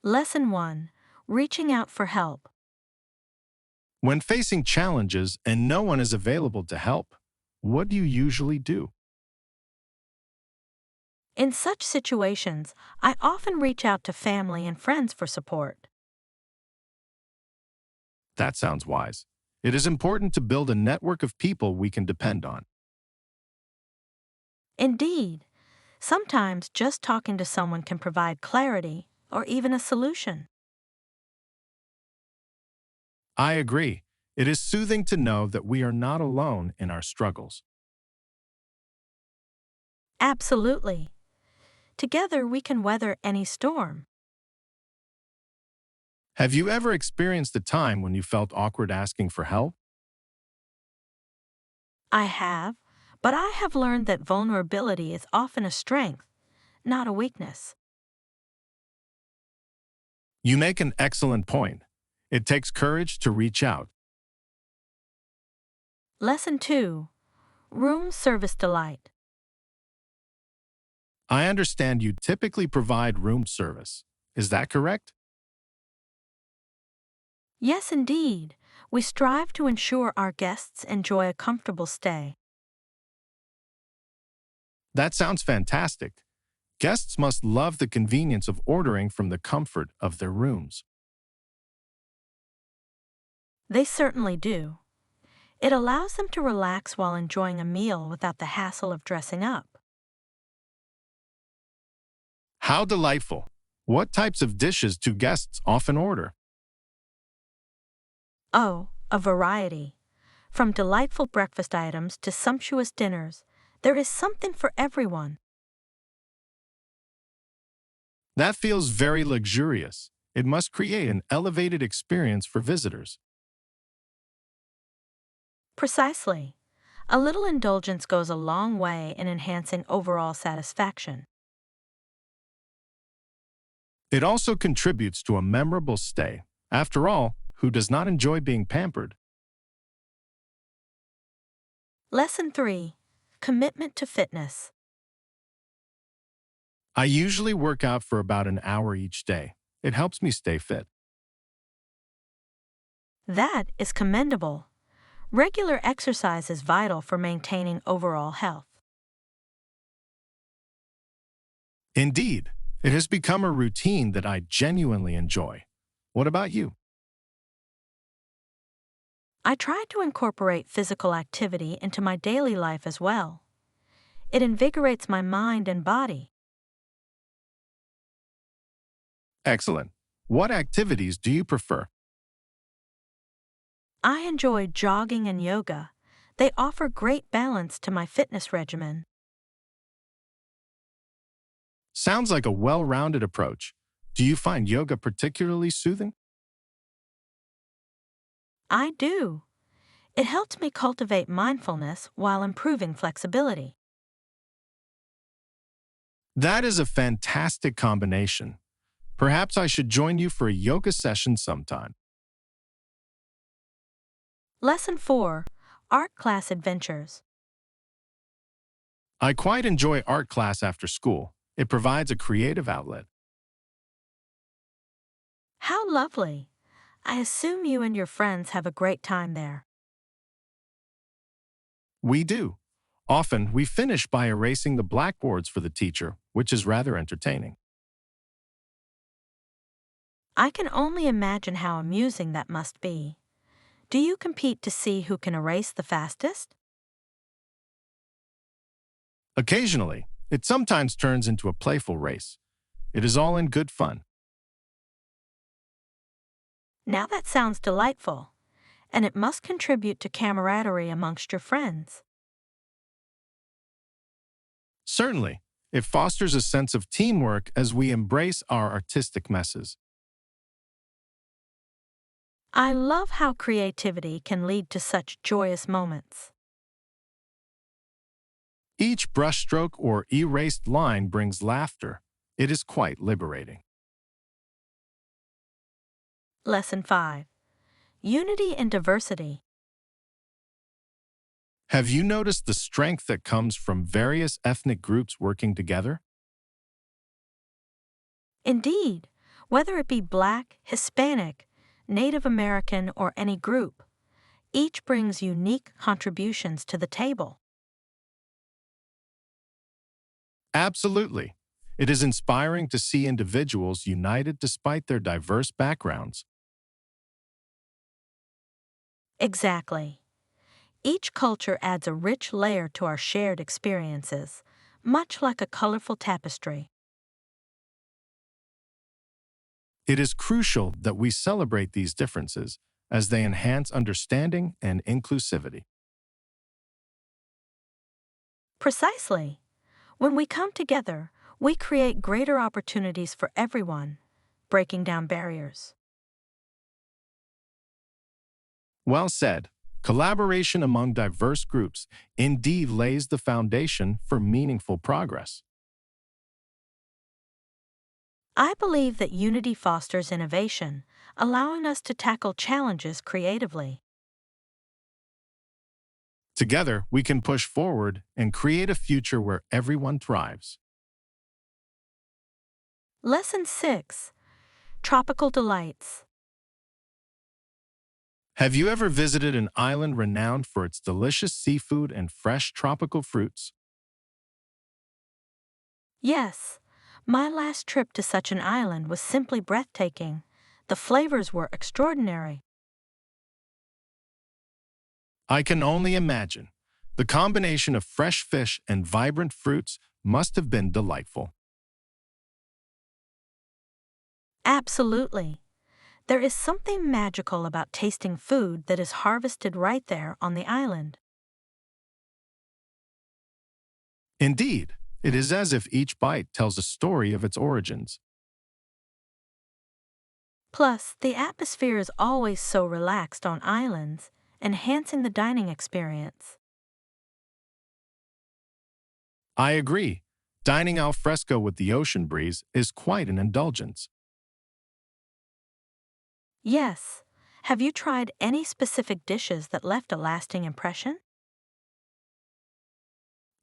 Lesson 1. Reaching out for help. When facing challenges and no one is available to help, what do you usually do? In such situations, I often reach out to family and friends for support. That sounds wise. It is important to build a network of people we can depend on. Indeed, sometimes just talking to someone can provide clarity or even a solution. I agree. It is soothing to know that we are not alone in our struggles. Absolutely. Together we can weather any storm. Have you ever experienced a time when you felt awkward asking for help? I have, but I have learned that vulnerability is often a strength, not a weakness. You make an excellent point. It takes courage to reach out. Lesson 2. Room service delight. I understand you typically provide room service. Is that correct? Yes, indeed. We strive to ensure our guests enjoy a comfortable stay. That sounds fantastic. Guests must love the convenience of ordering from the comfort of their rooms. They certainly do. It allows them to relax while enjoying a meal without the hassle of dressing up. How delightful! What types of dishes do guests often order? Oh, a variety. From delightful breakfast items to sumptuous dinners, there is something for everyone. That feels very luxurious. It must create an elevated experience for visitors. Precisely. A little indulgence goes a long way in enhancing overall satisfaction. It also contributes to a memorable stay. After all, who does not enjoy being pampered? Lesson 3. Commitment to fitness. I usually work out for about an hour each day. It helps me stay fit. That is commendable. Regular exercise is vital for maintaining overall health. Indeed, it has become a routine that I genuinely enjoy. What about you? I try to incorporate physical activity into my daily life as well. It invigorates my mind and body. Excellent. What activities do you prefer? I enjoy jogging and yoga. They offer great balance to my fitness regimen. Sounds like a well-rounded approach. Do you find yoga particularly soothing? I do. It helps me cultivate mindfulness while improving flexibility. That is a fantastic combination. Perhaps I should join you for a yoga session sometime. Lesson 4. Art class adventures. I quite enjoy art class after school. It provides a creative outlet. How lovely. I assume you and your friends have a great time there. We do. Often, we finish by erasing the blackboards for the teacher, which is rather entertaining. I can only imagine how amusing that must be. Do you compete to see who can erase the fastest? Occasionally, it sometimes turns into a playful race. It is all in good fun. Now that sounds delightful, and it must contribute to camaraderie amongst your friends. Certainly, it fosters a sense of teamwork as we embrace our artistic messes. I love how creativity can lead to such joyous moments. Each brushstroke or erased line brings laughter. It is quite liberating. Lesson 5. Unity in diversity. Have you noticed the strength that comes from various ethnic groups working together? Indeed, Whether it be Black, Hispanic, Native American, or any group, each brings unique contributions to the table. Absolutely. It is inspiring to see individuals united despite their diverse backgrounds. Exactly. Each culture adds a rich layer to our shared experiences, much like a colorful tapestry. It is crucial that we celebrate these differences as they enhance understanding and inclusivity. Precisely. When we come together, we create greater opportunities for everyone, breaking down barriers. Well said. Collaboration among diverse groups indeed lays the foundation for meaningful progress. I believe that unity fosters innovation, allowing us to tackle challenges creatively. Together, we can push forward and create a future where everyone thrives. Lesson 6: Tropical Delights. Have you ever visited an island renowned for its delicious seafood and fresh tropical fruits? Yes, my last trip to such an island was simply breathtaking. The flavors were extraordinary. I can only imagine. The combination of fresh fish and vibrant fruits must have been delightful. Absolutely. There is something magical about tasting food that is harvested right there on the island. Indeed, it is as if each bite tells a story of its origins. Plus, the atmosphere is always so relaxed on islands, enhancing the dining experience. I agree. Dining al fresco with the ocean breeze is quite an indulgence. Yes. Have you tried any specific dishes that left a lasting impression?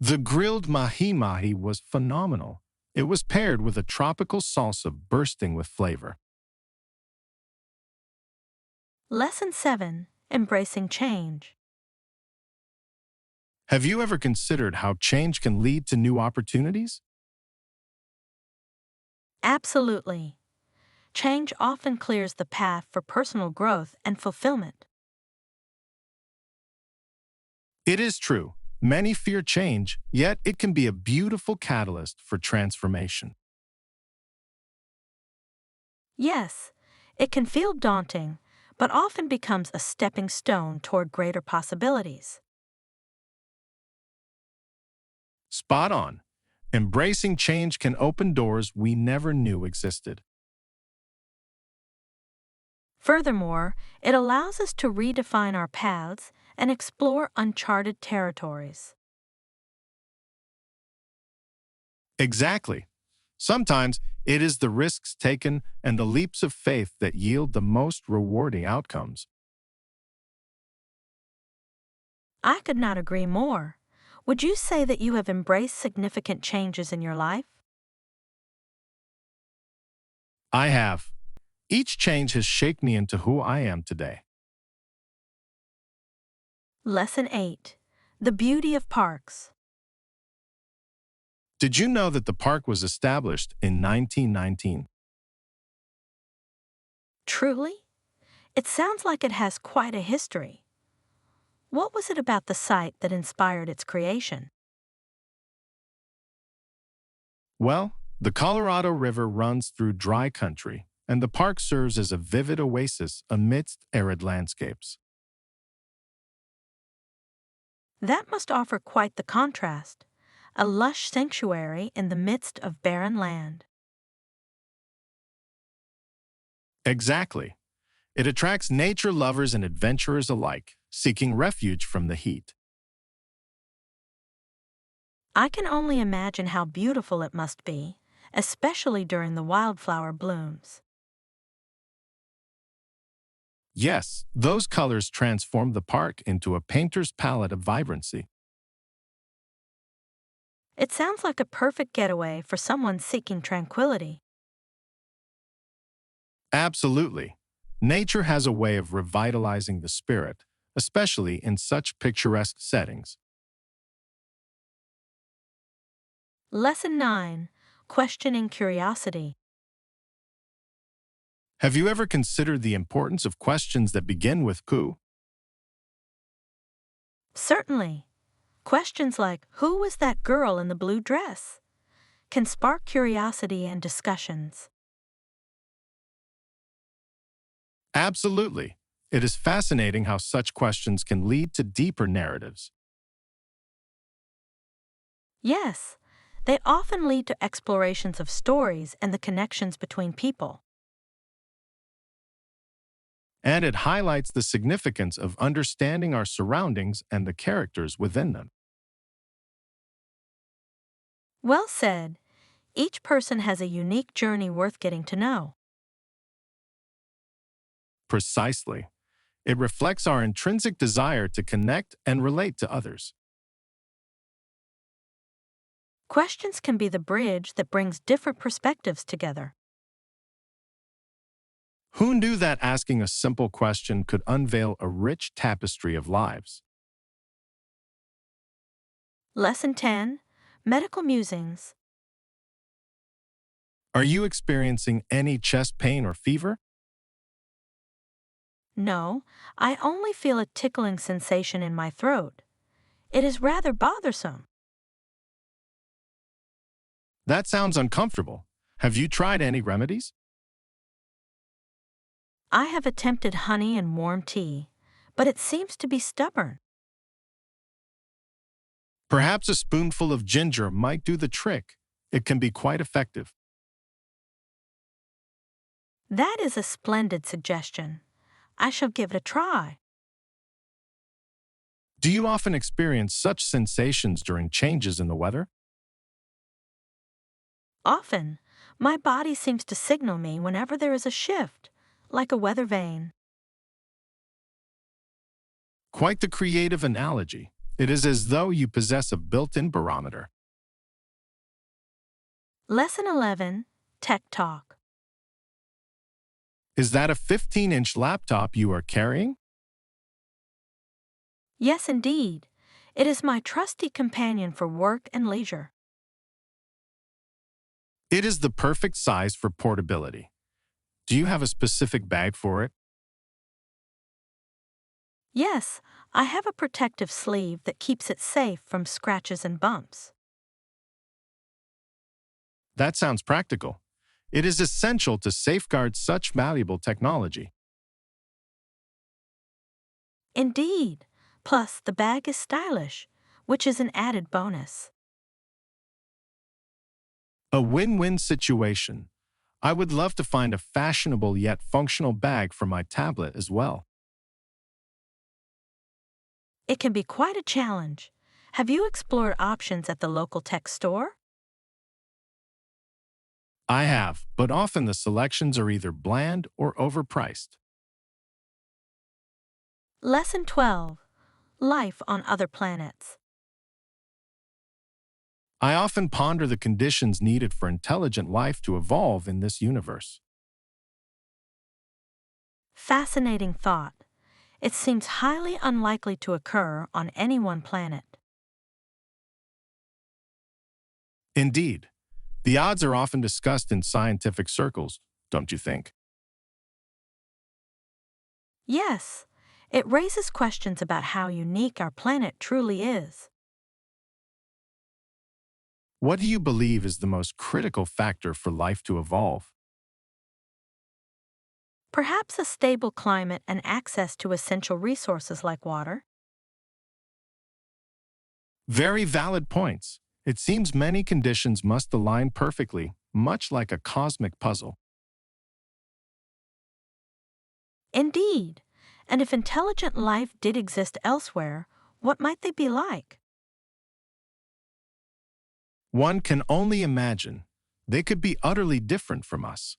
The grilled mahi-mahi was phenomenal. It was paired with a tropical salsa bursting with flavor. Lesson 7: Embracing Change. Have you ever considered how change can lead to new opportunities? Absolutely. Change often clears the path for personal growth and fulfillment. It is true. Many fear change, yet it can be a beautiful catalyst for transformation. Yes, it can feel daunting, but often becomes a stepping stone toward greater possibilities. Spot on. Embracing change can open doors we never knew existed. Furthermore, it allows us to redefine our paths and explore uncharted territories. Exactly. Sometimes it is the risks taken and the leaps of faith that yield the most rewarding outcomes. I could not agree more. Would you say that you have embraced significant changes in your life? I have. Each change has shaped me into who I am today. Lesson 8: The Beauty of Parks. Did you know that the park was established in 1919? Truly? It sounds like it has quite a history. What was it about the site that inspired its creation? Well, the Colorado River runs through dry country, and the park serves as a vivid oasis amidst arid landscapes. That must offer quite the contrast, a lush sanctuary in the midst of barren land. Exactly. It attracts nature lovers and adventurers alike, seeking refuge from the heat. I can only imagine how beautiful it must be, especially during the wildflower blooms. Yes, those colors transform the park into a painter's palette of vibrancy. It sounds like a perfect getaway for someone seeking tranquility. Absolutely. Nature has a way of revitalizing the spirit, especially in such picturesque settings. Lesson 9. Questioning Curiosity. Have you ever considered the importance of questions that begin with who? Certainly. Questions like, "Who was that girl in the blue dress?" can spark curiosity and discussions. Absolutely. It is fascinating how such questions can lead to deeper narratives. Yes, they often lead to explorations of stories and the connections between people. And it highlights the significance of understanding our surroundings and the characters within them. Well said. Each person has a unique journey worth getting to know. Precisely. It reflects our intrinsic desire to connect and relate to others. Questions can be the bridge that brings different perspectives together. Who knew that asking a simple question could unveil a rich tapestry of lives? Lesson 10. Medical Musings. Are you experiencing any chest pain or fever? No, I only feel a tickling sensation in my throat. It is rather bothersome. That sounds uncomfortable. Have you tried any remedies? I have attempted honey and warm tea, but it seems to be stubborn. Perhaps a spoonful of ginger might do the trick. It can be quite effective. That is a splendid suggestion. I shall give it a try. Do you often experience such sensations during changes in the weather? Often, my body seems to signal me whenever there is a shift, like a weather vane. Quite the creative analogy. It is as though you possess a built-in barometer. Lesson 11. Tech Talk. Is that a 15-inch laptop you are carrying? Yes, indeed. It is my trusty companion for work and leisure. It is the perfect size for portability. Do you have a specific bag for it? Yes, I have a protective sleeve that keeps it safe from scratches and bumps. That sounds practical. It is essential to safeguard such valuable technology. Indeed. Plus, the bag is stylish, which is an added bonus. A win-win situation. I would love to find a fashionable yet functional bag for my tablet as well. It can be quite a challenge. Have you explored options at the local tech store? I have, but often the selections are either bland or overpriced. Lesson 12. Life on Other Planets. I often ponder the conditions needed for intelligent life to evolve in this universe. Fascinating thought. It seems highly unlikely to occur on any one planet. Indeed, the odds are often discussed in scientific circles, don't you think? Yes, it raises questions about how unique our planet truly is. What do you believe is the most critical factor for life to evolve? Perhaps a stable climate and access to essential resources like water. Very valid points. It seems many conditions must align perfectly, much like a cosmic puzzle. Indeed. And if intelligent life did exist elsewhere, what might they be like? One can only imagine. They could be utterly different from us.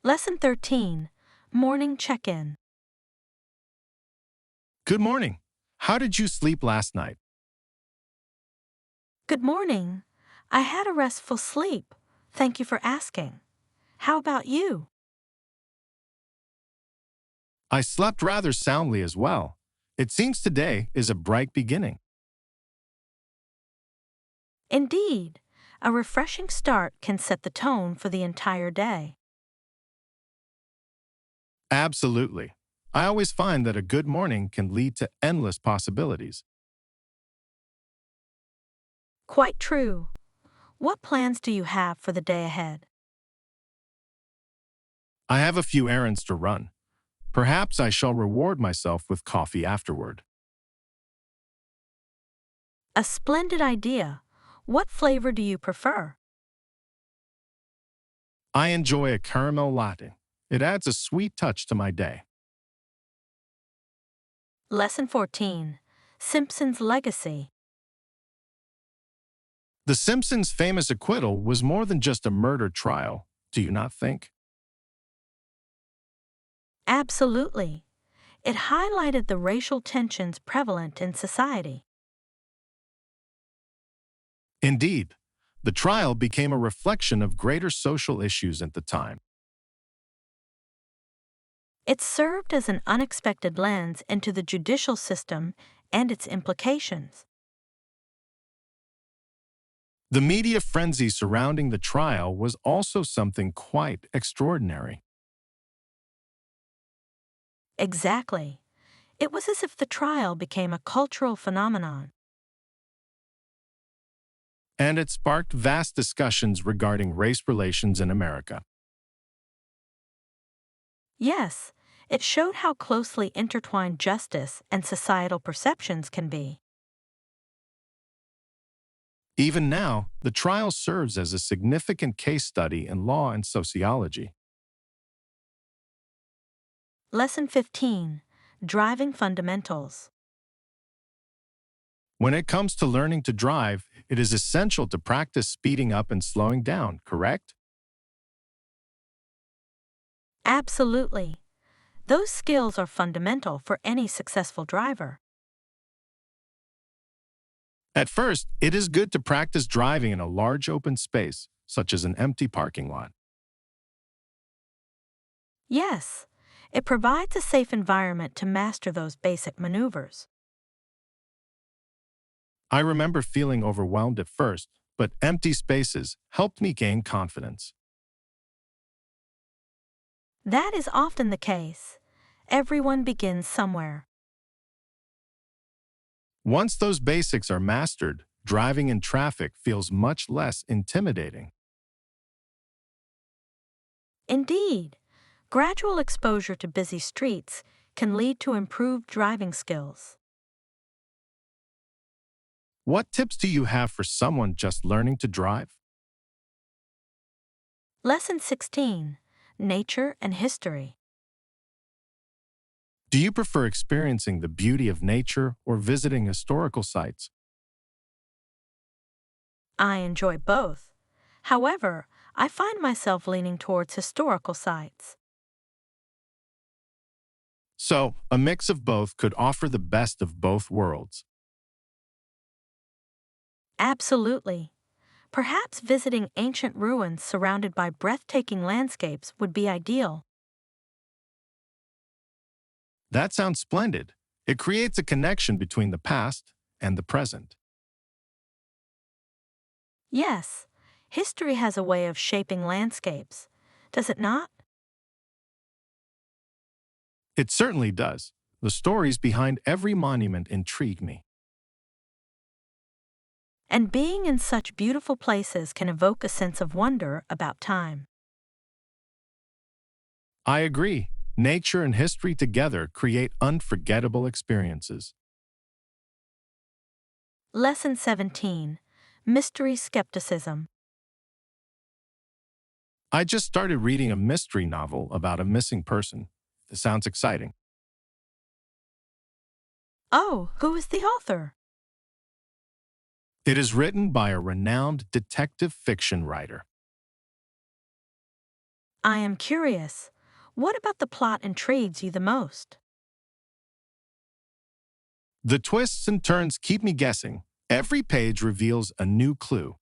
Lesson 13. Morning Check-in. Good morning. How did you sleep last night? Good morning. I had a restful sleep. Thank you for asking. How about you? I slept rather soundly as well. It seems today is a bright beginning. Indeed, a refreshing start can set the tone for the entire day. Absolutely. I always find that a good morning can lead to endless possibilities. Quite true. What plans do you have for the day ahead? I have a few errands to run. Perhaps I shall reward myself with coffee afterward. A splendid idea. What flavor do you prefer? I enjoy a caramel latte. It adds a sweet touch to my day. Lesson 14. Simpson's Legacy. The Simpsons' famous acquittal was more than just a murder trial, do you not think? Absolutely. It highlighted the racial tensions prevalent in society. Indeed, the trial became a reflection of greater social issues at the time. It served as an unexpected lens into the judicial system and its implications. The media frenzy surrounding the trial was also something quite extraordinary. Exactly. It was as if the trial became a cultural phenomenon. And it sparked vast discussions regarding race relations in America. Yes, it showed how closely intertwined justice and societal perceptions can be. Even now, the trial serves as a significant case study in law and sociology. Lesson 15. Driving Fundamentals. When it comes to learning to drive, it is essential to practice speeding up and slowing down, correct? Absolutely. Those skills are fundamental for any successful driver. At first, it is good to practice driving in a large open space, such as an empty parking lot. Yes, it provides a safe environment to master those basic maneuvers. I remember feeling overwhelmed at first, but empty spaces helped me gain confidence. That is often the case. Everyone begins somewhere. Once those basics are mastered, driving in traffic feels much less intimidating. Indeed, gradual exposure to busy streets can lead to improved driving skills. What tips do you have for someone just learning to drive? Lesson 16. Nature and History. Do you prefer experiencing the beauty of nature or visiting historical sites? I enjoy both. However, I find myself leaning towards historical sites. So, a mix of both could offer the best of both worlds. Absolutely. Perhaps visiting ancient ruins surrounded by breathtaking landscapes would be ideal. That sounds splendid. It creates a connection between the past and the present. Yes, history has a way of shaping landscapes, does it not? It certainly does. The stories behind every monument intrigue me. And being in such beautiful places can evoke a sense of wonder about time. I agree. Nature and history together create unforgettable experiences. Lesson 17. Mystery Skepticism. I just started reading a mystery novel about a missing person. It sounds exciting. Oh, who is the author? It is written by a renowned detective fiction writer. I am curious. What about the plot intrigues you the most? The twists and turns keep me guessing. Every page reveals a new clue.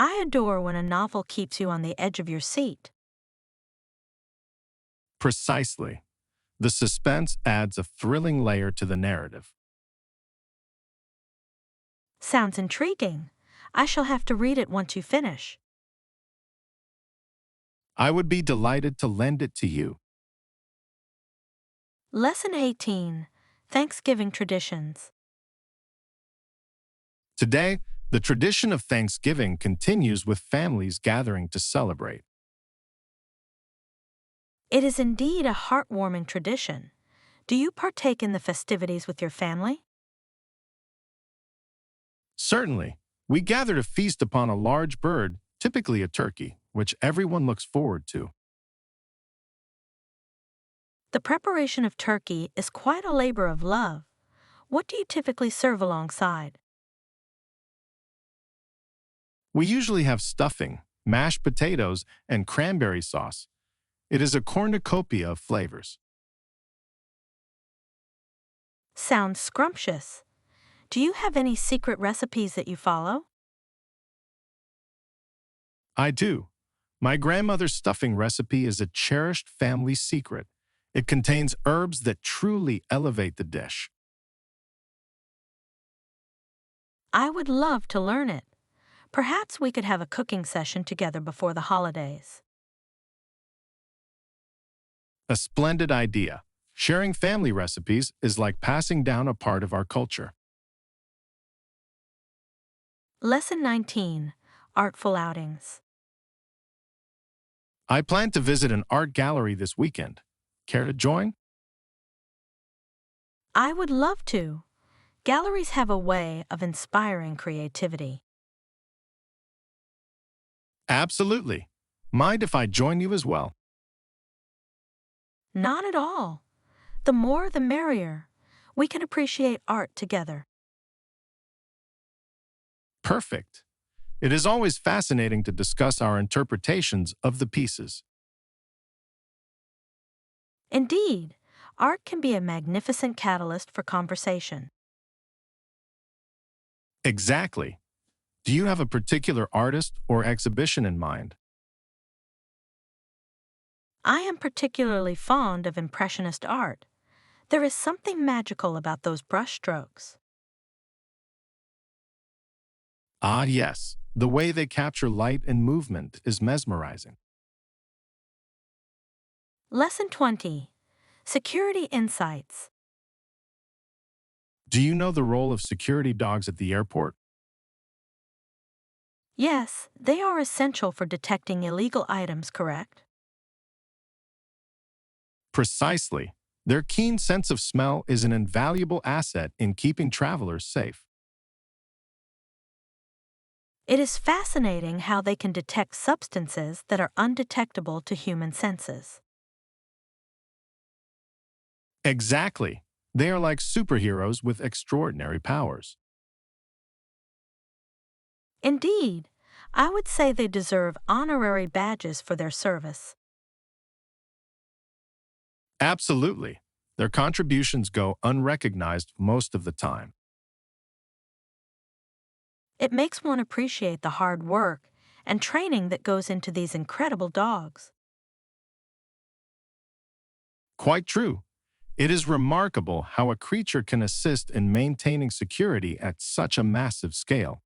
I adore when a novel keeps you on the edge of your seat. Precisely. The suspense adds a thrilling layer to the narrative. Sounds intriguing. I shall have to read it once you finish. I would be delighted to lend it to you. Lesson 18. Thanksgiving Traditions. Today, the tradition of Thanksgiving continues with families gathering to celebrate. It is indeed a heartwarming tradition. Do you partake in the festivities with your family? Certainly, we gather to feast upon a large bird, typically a turkey, which everyone looks forward to. The preparation of turkey is quite a labor of love. What do you typically serve alongside? We usually have stuffing, mashed potatoes, and cranberry sauce. It is a cornucopia of flavors. Sounds scrumptious. Do you have any secret recipes that you follow? I do. My grandmother's stuffing recipe is a cherished family secret. It contains herbs that truly elevate the dish. I would love to learn it. Perhaps we could have a cooking session together before the holidays. A splendid idea. Sharing family recipes is like passing down a part of our culture. Lesson 19. Artful Outings. I plan to visit an art gallery this weekend. Care to join? I would love to. Galleries have a way of inspiring creativity. Absolutely. Mind if I join you as well? Not at all. The more the merrier. We can appreciate art together. Perfect. It is always fascinating to discuss our interpretations of the pieces. Indeed, art can be a magnificent catalyst for conversation. Exactly. Do you have a particular artist or exhibition in mind? I am particularly fond of Impressionist art. There is something magical about those brushstrokes. Ah, yes. The way they capture light and movement is mesmerizing. Lesson 20. Security Insights. Do you know the role of security dogs at the airport? Yes, they are essential for detecting illegal items, correct? Precisely. Their keen sense of smell is an invaluable asset in keeping travelers safe. It is fascinating how they can detect substances that are undetectable to human senses. Exactly. They are like superheroes with extraordinary powers. Indeed, I would say they deserve honorary badges for their service. Absolutely. Their contributions go unrecognized most of the time. It makes one appreciate the hard work and training that goes into these incredible dogs. Quite true. It is remarkable how a creature can assist in maintaining security at such a massive scale.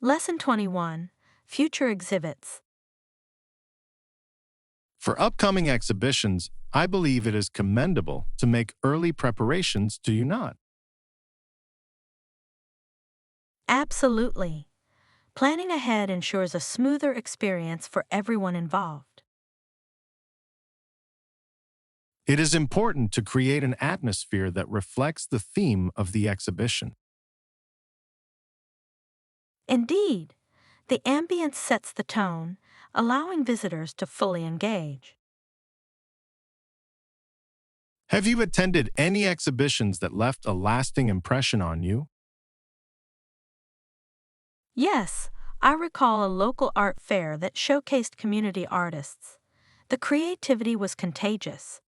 Lesson 21. Future Exhibits. For upcoming exhibitions, I believe it is commendable to make early preparations, do you not? Absolutely. Planning ahead ensures a smoother experience for everyone involved. It is important to create an atmosphere that reflects the theme of the exhibition. Indeed, the ambience sets the tone, allowing visitors to fully engage. Have you attended any exhibitions that left a lasting impression on you? Yes, I recall a local art fair that showcased community artists. The creativity was contagious.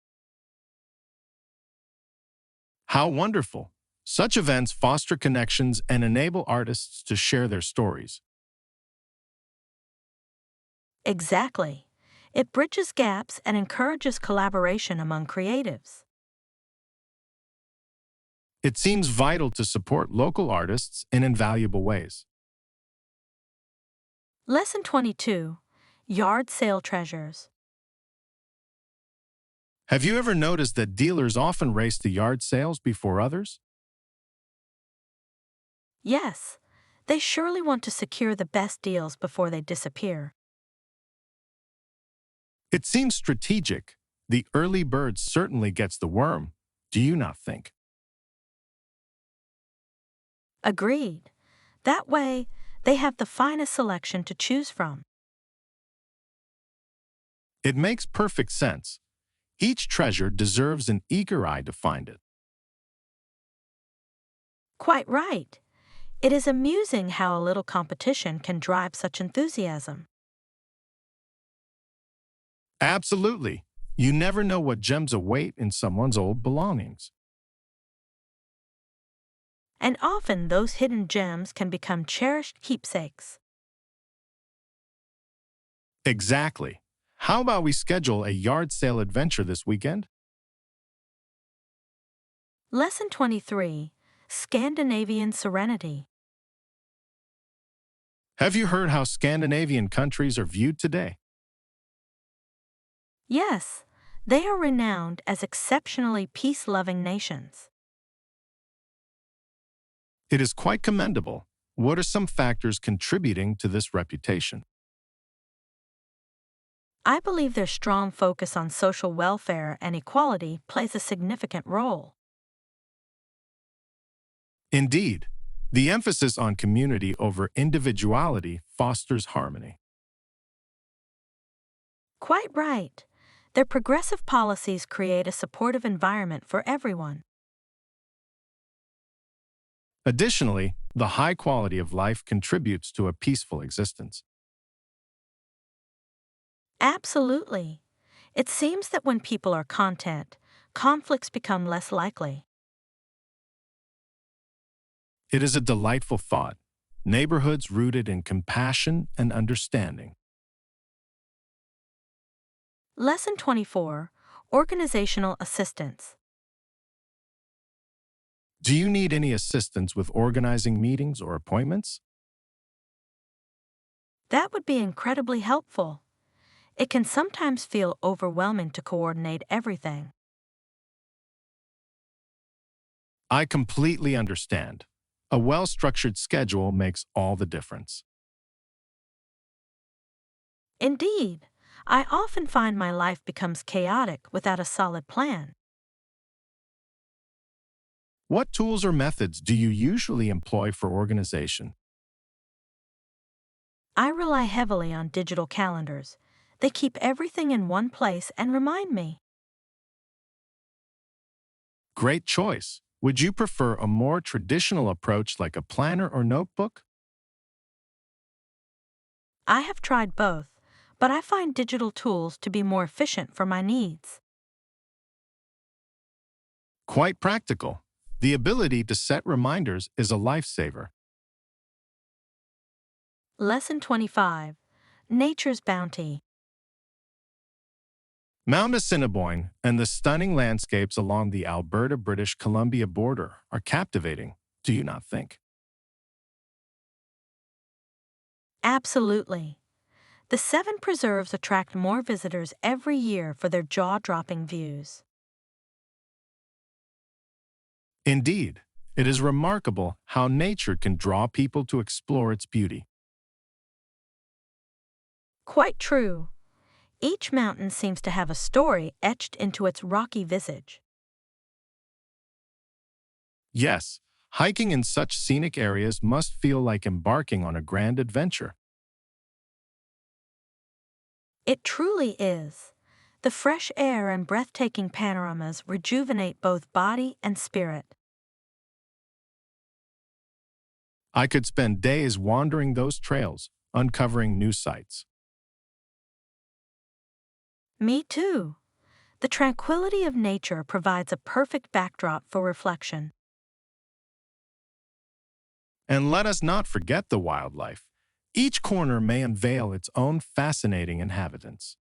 How wonderful! Such events foster connections and enable artists to share their stories. Exactly. It bridges gaps and encourages collaboration among creatives. It seems vital to support local artists in invaluable ways. Lesson 22. Yard Sale Treasures. Have you ever noticed that dealers often race to yard sales before others? Yes, they surely want to secure the best deals before they disappear. It seems strategic. The early bird certainly gets the worm. Do you not think? Agreed. That way, they have the finest selection to choose from. It makes perfect sense. Each treasure deserves an eager eye to find it. Quite right. It is amusing how a little competition can drive such enthusiasm. Absolutely. You never know what gems await in someone's old belongings. And often those hidden gems can become cherished keepsakes. Exactly. How about we schedule a yard sale adventure this weekend? Lesson 23. Scandinavian Serenity. Have you heard how Scandinavian countries are viewed today? Yes, they are renowned as exceptionally peace-loving nations. It is quite commendable. What are some factors contributing to this reputation? I believe their strong focus on social welfare and equality plays a significant role. Indeed, the emphasis on community over individuality fosters harmony. Quite right. Their progressive policies create a supportive environment for everyone. Additionally, the high quality of life contributes to a peaceful existence. Absolutely. It seems that when people are content, conflicts become less likely. It is a delightful thought. Neighborhoods rooted in compassion and understanding. Lesson 24. Organizational Assistance. Do you need any assistance with organizing meetings or appointments? That would be incredibly helpful. It can sometimes feel overwhelming to coordinate everything. I completely understand. A well-structured schedule makes all the difference. Indeed, I often find my life becomes chaotic without a solid plan. What tools or methods do you usually employ for organization? I rely heavily on digital calendars. They keep everything in one place and remind me. Great choice. Would you prefer a more traditional approach like a planner or notebook? I have tried both, but I find digital tools to be more efficient for my needs. Quite practical. The ability to set reminders is a lifesaver. Lesson 25. Nature's Bounty. Mount Assiniboine and the stunning landscapes along the Alberta-British Columbia border are captivating, do you not think? Absolutely. The seven preserves attract more visitors every year for their jaw-dropping views. Indeed, it is remarkable how nature can draw people to explore its beauty. Quite true. Each mountain seems to have a story etched into its rocky visage. Yes, hiking in such scenic areas must feel like embarking on a grand adventure. It truly is. The fresh air and breathtaking panoramas rejuvenate both body and spirit. I could spend days wandering those trails, uncovering new sights. Me too. The tranquility of nature provides a perfect backdrop for reflection. And let us not forget the wildlife. Each corner may unveil its own fascinating inhabitants.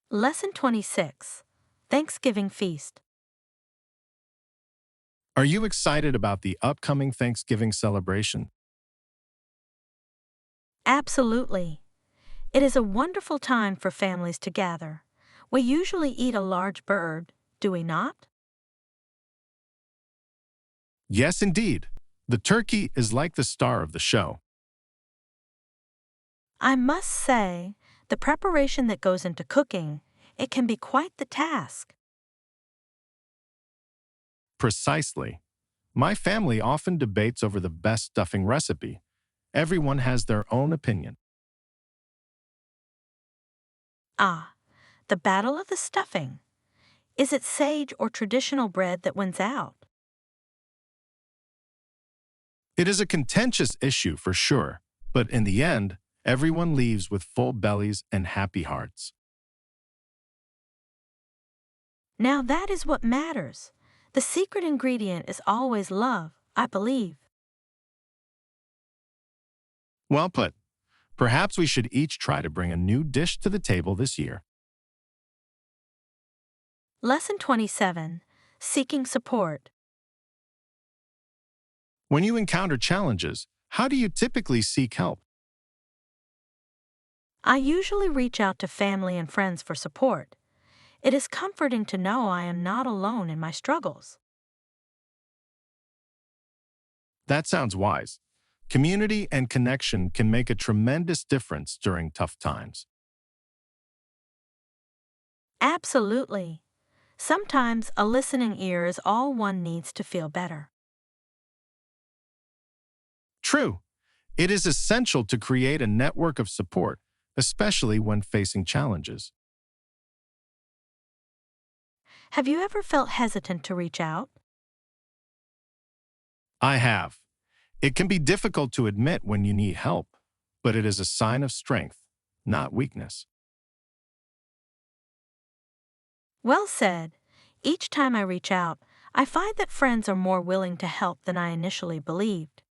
Lesson 26. Thanksgiving Feast. Are you excited about the upcoming Thanksgiving celebration? Absolutely. It is a wonderful time for families to gather. We usually eat a large bird, do we not? Yes, indeed. The turkey is like the star of the show. I must say, the preparation that goes into cooking, it can be quite the task. Precisely. My family often debates over the best stuffing recipe. Everyone has their own opinion. Ah, the battle of the stuffing. Is it sage or traditional bread that wins out? It is a contentious issue for sure, but in the end, everyone leaves with full bellies and happy hearts. Now that is what matters. The secret ingredient is always love, I believe. Well put. Perhaps we should each try to bring a new dish to the table this year. Lesson 27. Seeking Support. When you encounter challenges, how do you typically seek help? I usually reach out to family and friends for support. It is comforting to know I am not alone in my struggles. That sounds wise. Community and connection can make a tremendous difference during tough times. Absolutely. Sometimes a listening ear is all one needs to feel better. True. It is essential to create a network of support, especially when facing challenges. Have you ever felt hesitant to reach out? I have. It can be difficult to admit when you need help, but it is a sign of strength, not weakness. Well said. Each time I reach out, I find that friends are more willing to help than I initially believed.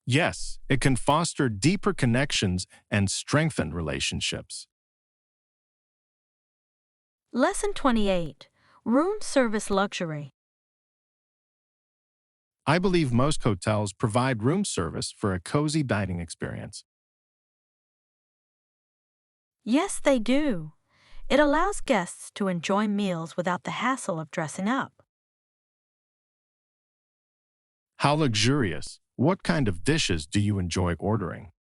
Yes, it can foster deeper connections and strengthen relationships. Lesson 28. Room Service Luxury. I believe most hotels provide room service for a cozy dining experience. Yes, they do. It allows guests to enjoy meals without the hassle of dressing up. How luxurious! What kind of dishes do you enjoy ordering?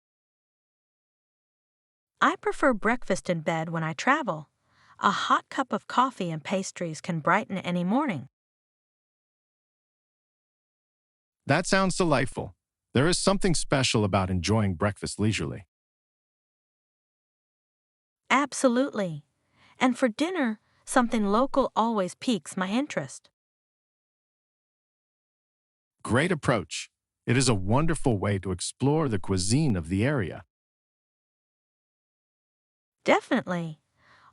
I prefer breakfast in bed when I travel. A hot cup of coffee and pastries can brighten any morning. That sounds delightful. There is something special about enjoying breakfast leisurely. Absolutely. And for dinner, something local always piques my interest. Great approach. It is a wonderful way to explore the cuisine of the area. Definitely.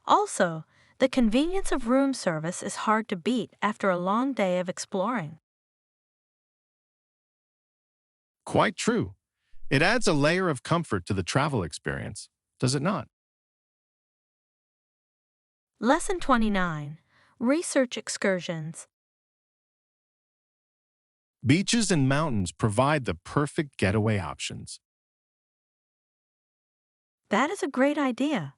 Also, the convenience of room service is hard to beat after a long day of exploring. Quite true. It adds a layer of comfort to the travel experience, does it not? Lesson 29. Research Excursions. Beaches and mountains provide the perfect getaway options. That is a great idea.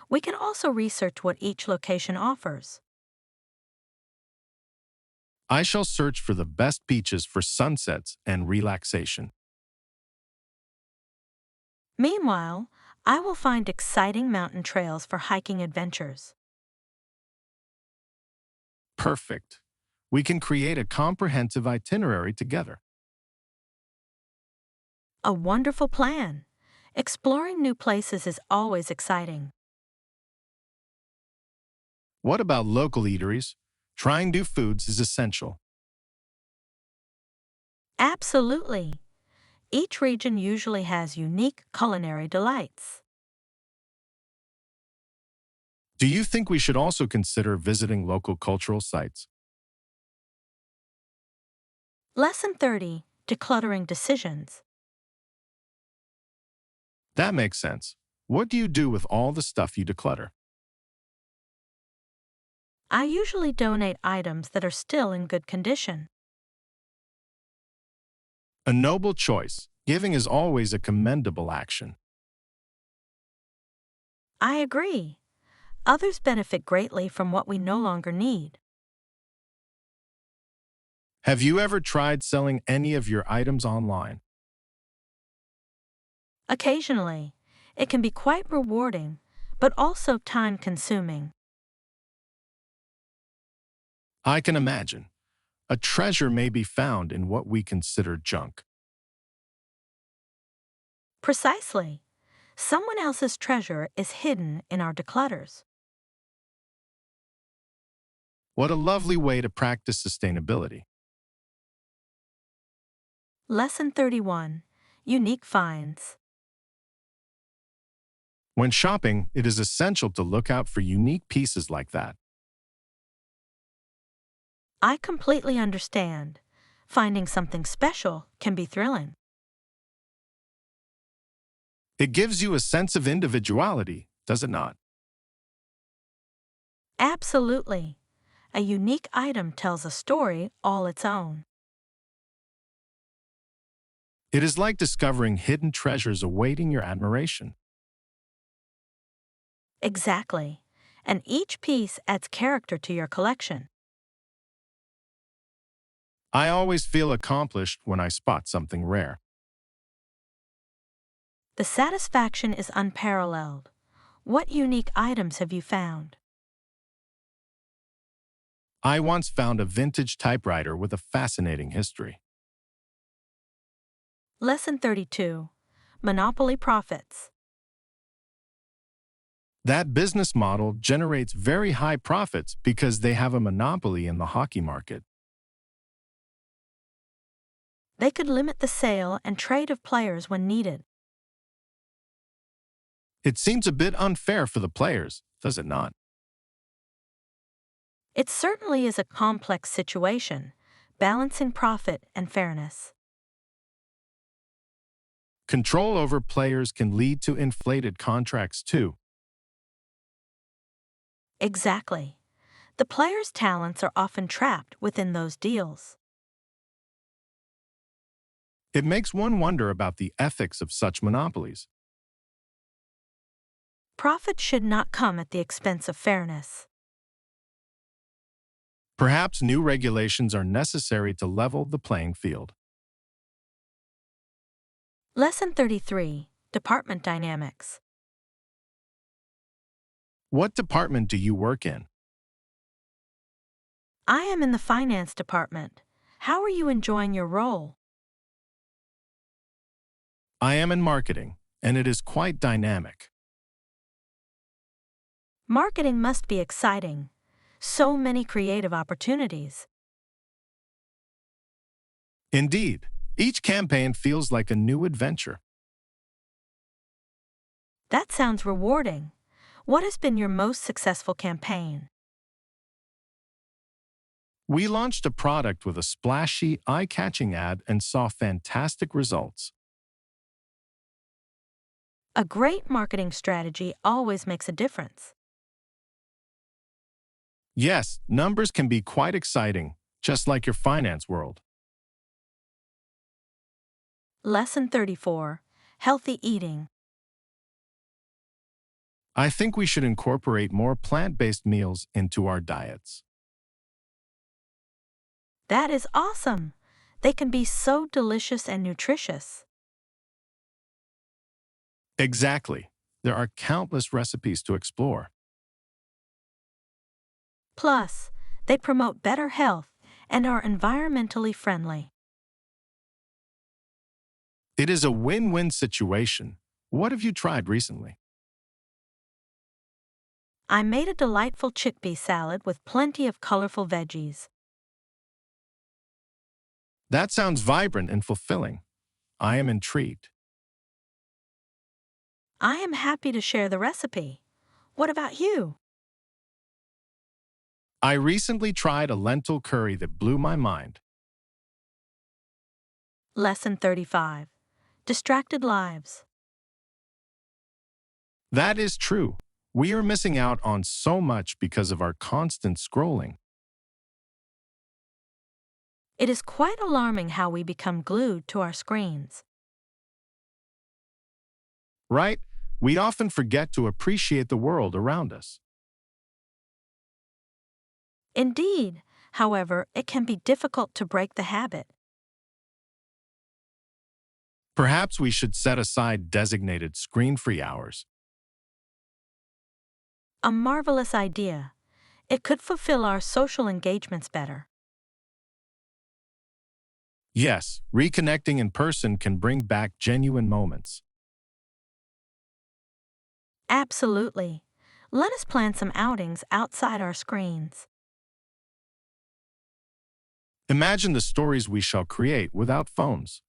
We can also research what each location offers. I shall search for the best beaches for sunsets and relaxation. Meanwhile, I will find exciting mountain trails for hiking adventures. Perfect. We can create a comprehensive itinerary together. A wonderful plan. Exploring new places is always exciting. What about local eateries? Trying new foods is essential. Absolutely. Each region usually has unique culinary delights. Do you think we should also consider visiting local cultural sites? Lesson 30, Decluttering Decisions. That makes sense. What do you do with all the stuff you declutter? I usually donate items that are still in good condition. A noble choice. Giving is always a commendable action. I agree. Others benefit greatly from what we no longer need. Have you ever tried selling any of your items online? Occasionally, it can be quite rewarding, but also time-consuming. I can imagine. A treasure may be found in what we consider junk. Precisely. Someone else's treasure is hidden in our declutters. What a lovely way to practice sustainability. Lesson 31, Unique Finds. When shopping, it is essential to look out for unique pieces like that. I completely understand. Finding something special can be thrilling. It gives you a sense of individuality, does it not? Absolutely. A unique item tells a story all its own. It is like discovering hidden treasures awaiting your admiration. Exactly. And each piece adds character to your collection. I always feel accomplished when I spot something rare. The satisfaction is unparalleled. What unique items have you found? I once found a vintage typewriter with a fascinating history. Lesson 32, Monopoly Profits. That business model generates very high profits because they have a monopoly in the hockey market. They could limit the sale and trade of players when needed. It seems a bit unfair for the players, does it not? It certainly is a complex situation, balancing profit and fairness. Control over players can lead to inflated contracts too. Exactly. The players' talents are often trapped within those deals. It makes one wonder about the ethics of such monopolies. Profit should not come at the expense of fairness. Perhaps new regulations are necessary to level the playing field. Lesson 33, Department Dynamics. What department do you work in? I am in the finance department. How are you enjoying your role? I am in marketing, and it is quite dynamic. Marketing must be exciting. So many creative opportunities. Indeed, each campaign feels like a new adventure. That sounds rewarding. What has been your most successful campaign? We launched a product with a splashy, eye-catching ad and saw fantastic results. A great marketing strategy always makes a difference. Yes, numbers can be quite exciting, just like your finance world. Lesson 34, Healthy Eating. I think we should incorporate more plant-based meals into our diets. That is awesome. They can be so delicious and nutritious. Exactly. There are countless recipes to explore. Plus, they promote better health and are environmentally friendly. It is a win-win situation. What have you tried recently? I made a delightful chickpea salad with plenty of colorful veggies. That sounds vibrant and fulfilling. I am intrigued. I am happy to share the recipe. What about you? I recently tried a lentil curry that blew my mind. Lesson 35. Distracted Lives. That is true. We are missing out on so much because of our constant scrolling. It is quite alarming how we become glued to our screens. Right? We often forget to appreciate the world around us. Indeed, however, it can be difficult to break the habit. Perhaps we should set aside designated screen-free hours. A marvelous idea. It could fulfill our social engagements better. Yes, reconnecting in person can bring back genuine moments. Absolutely. Let us plan some outings outside our screens. Imagine the stories we shall create without phones.